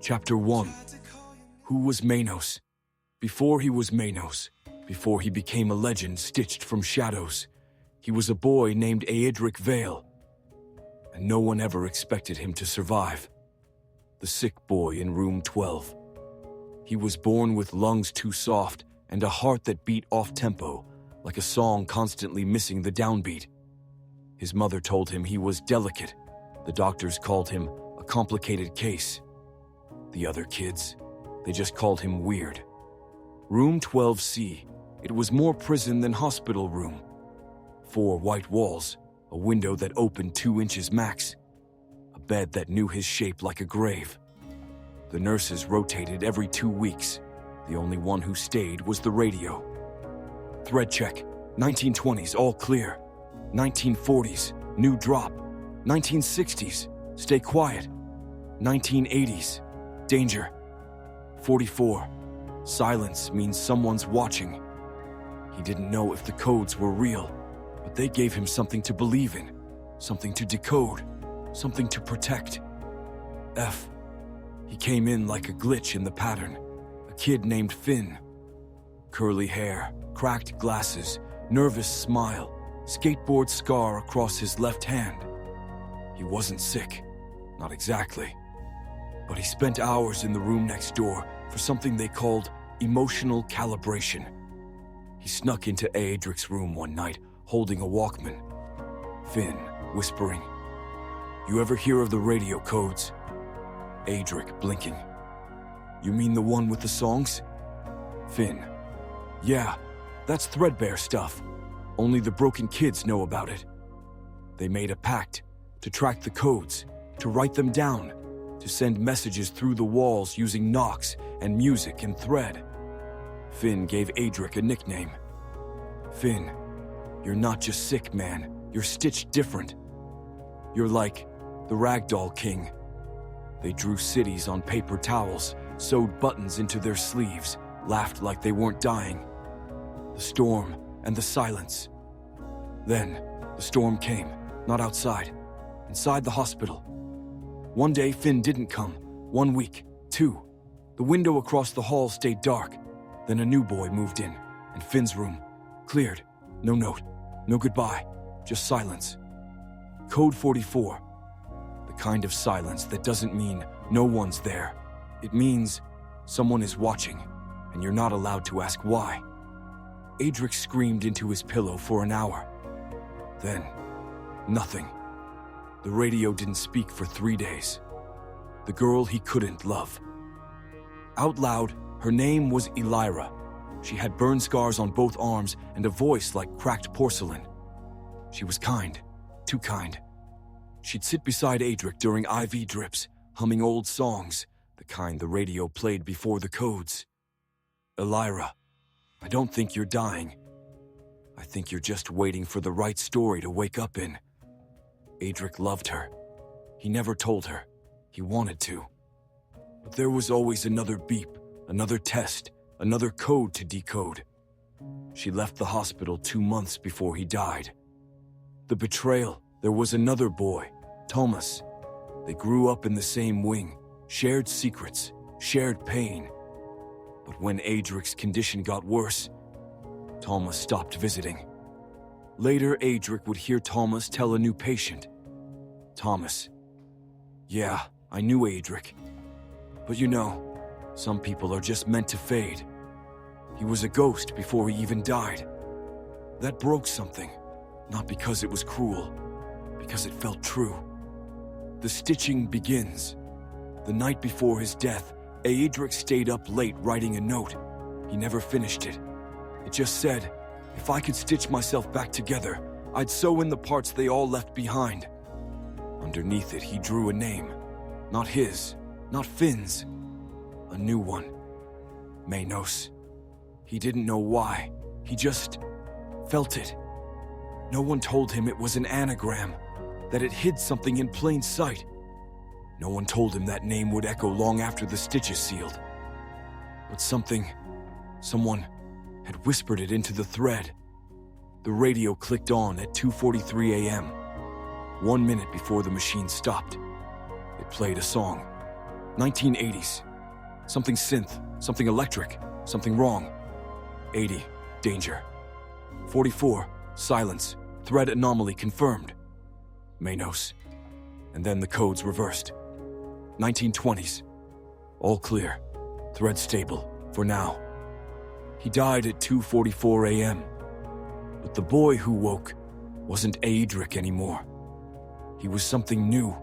Chapter 1. Who was MEYNOS? Before he was MEYNOS, before he became a legend stitched from shadows, he was a boy named Aedric Vale, and no one ever expected him to survive. The sick boy in room 12. He was born with lungs too soft and a heart that beat off-tempo, like a song constantly missing the downbeat. His mother told him he was delicate. The doctors called him a complicated case. The other kids, they just called him weird. Room 12C, it was more prison than hospital room. 4 white walls, a window that opened 2 inches max, a bed that knew his shape like a grave. The nurses rotated every 2 weeks. The only one who stayed was the radio. Thread check, 1920s, all clear. 1940s, new drop. 1960s, stay quiet. 1980s, danger. 44, silence means someone's watching. He didn't know if the codes were real, but they gave him something to believe in, something to decode, something to protect. F. He came in like a glitch in the pattern. A kid named Finn. Curly hair, cracked glasses, nervous smile, skateboard scar across his left hand. He wasn't sick, not exactly. But he spent hours in the room next door for something they called emotional calibration. He snuck into Aedric's room one night, holding a Walkman. Finn, whispering, "You ever hear of the radio codes?" Aedric, blinking, "You mean the one with the songs?" Finn, "Yeah, that's threadbare stuff. Only the broken kids know about it." They made a pact to track the codes, to write them down, to send messages through the walls using knocks and music and thread. Finn gave Aedric a nickname. "Finn, you're not just sick, man. You're stitched different. You're like the Ragdoll king." They drew cities on paper towels, sewed buttons into their sleeves, laughed like they weren't dying. The storm and the silence. Then, the storm came, not outside, inside the hospital. One day, Finn didn't come. 1 week, 2. The window across the hall stayed dark. Then a new boy moved in, and Finn's room cleared. No note, no goodbye, just silence. Code 44. The kind of silence that doesn't mean no one's there. It means someone is watching, and you're not allowed to ask why. Aedric screamed into his pillow for an hour. Then, nothing. The radio didn't speak for 3 days. The girl he couldn't love. Out loud, her name was Elira. She had burn scars on both arms and a voice like cracked porcelain. She was kind, too kind. She'd sit beside Aedric during IV drips, humming old songs, the kind the radio played before the codes. "Elira, I don't think you're dying. I think you're just waiting for the right story to wake up in." Aedric loved her. He never told her. He wanted to. But there was always another beep, another test, another code to decode. She left the hospital 2 months before he died. The betrayal. There was another boy, Thomas. They grew up in the same wing, shared secrets, shared pain. But when Aedric's condition got worse, Thomas stopped visiting. Later, Aedric would hear Thomas tell a new patient. Thomas, "Yeah, I knew Aedric. But you know, some people are just meant to fade. He was a ghost before he even died." That broke something, not because it was cruel, because it felt true. The stitching begins. The night before his death, Aedric stayed up late writing a note. He never finished it. It just said, "If I could stitch myself back together, I'd sew in the parts they all left behind." Underneath it, he drew a name. Not his, not Finn's. A new one. MEYNOS. He didn't know why. He just felt it. No one told him it was an anagram, that it hid something in plain sight. No one told him that name would echo long after the stitches sealed. But someone had whispered it into the thread. The radio clicked on at 2:43 a.m. 1 minute before the machine stopped. It played a song. 1980s. Something synth, something electric, something wrong. 80, danger. 44, silence, thread anomaly confirmed. MEYNOS. And then the codes reversed. 1920s. All clear. Thread stable, for now. He died at 2:44 a.m. But the boy who woke wasn't Aedric anymore. He was something new.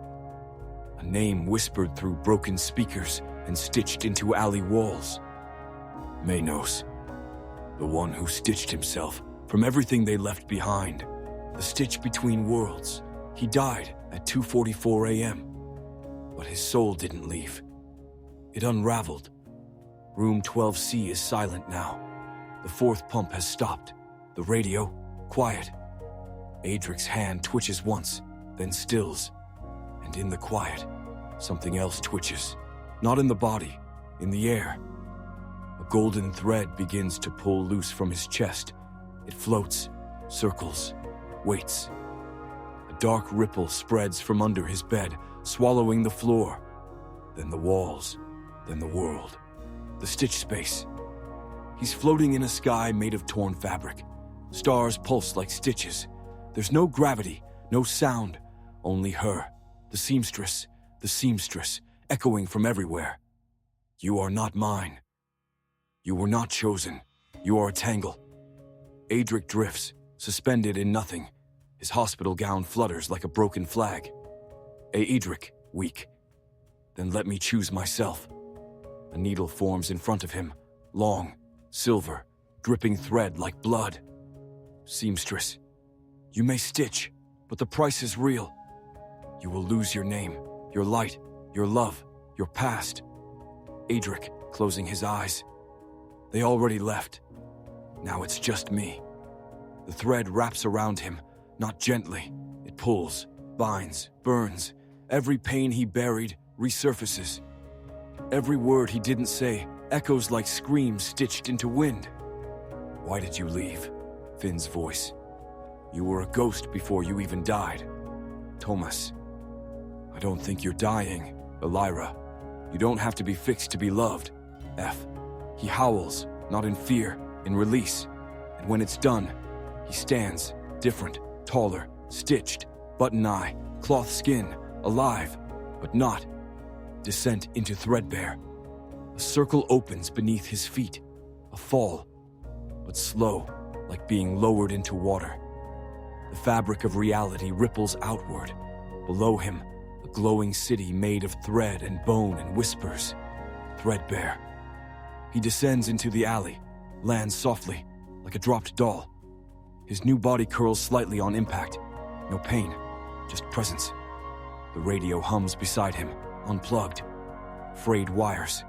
A name whispered through broken speakers and stitched into alley walls. MEYNOS. The one who stitched himself from everything they left behind. The stitch between worlds. He died at 2:44 a.m. But his soul didn't leave. It unraveled. Room 12C is silent now. The fourth pump has stopped. The radio, quiet. Aedric's hand twitches once, then stills. And in the quiet, something else twitches. Not in the body, in the air. A golden thread begins to pull loose from his chest. It floats, circles, waits. A dark ripple spreads from under his bed, swallowing the floor. Then the walls, then the world. The stitch space. He's floating in a sky made of torn fabric. Stars pulse like stitches. There's no gravity, no sound, only her, the seamstress, echoing from everywhere. You are not mine. You were not chosen. You are a tangle. Aedric drifts, suspended in nothing. His hospital gown flutters like a broken flag. Aedric, weak. Then let me choose myself. A needle forms in front of him, long, silver, dripping thread like blood. Seamstress, you may stitch, but the price is real. You will lose your name, your light, your love, your past. Aedric, closing his eyes. They already left. Now it's just me. The thread wraps around him, not gently. It pulls, binds, burns. Every pain he buried resurfaces. Every word he didn't say echoes like screams stitched into wind. Why did you leave? Finn's voice. You were a ghost before you even died. Thomas. I don't think you're dying. Elira. You don't have to be fixed to be loved. F. He howls, not in fear, in release. And when it's done, he stands, different, taller, stitched, button eye, cloth skin, alive, but not. Descent into threadbare. A circle opens beneath his feet. A fall, but slow, like being lowered into water. The fabric of reality ripples outward. Below him, a glowing city made of thread and bone and whispers. Threadbare. He descends into the alley, lands softly, like a dropped doll. His new body curls slightly on impact. No pain, just presence. The radio hums beside him, unplugged. Frayed wires.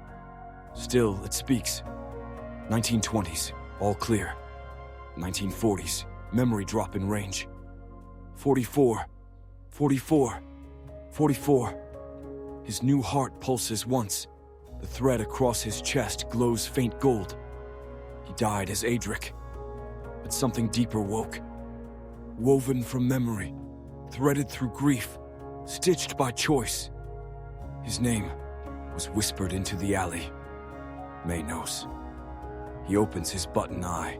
Still, it speaks. 1920s, all clear. 1940s, memory drop in range. 44, 44, 44. His new heart pulses once. The thread across his chest glows faint gold. He died as Aedric, but something deeper woke. Woven from memory, threaded through grief, stitched by choice. His name was whispered into the alley. MEYNOS. He opens his button eye.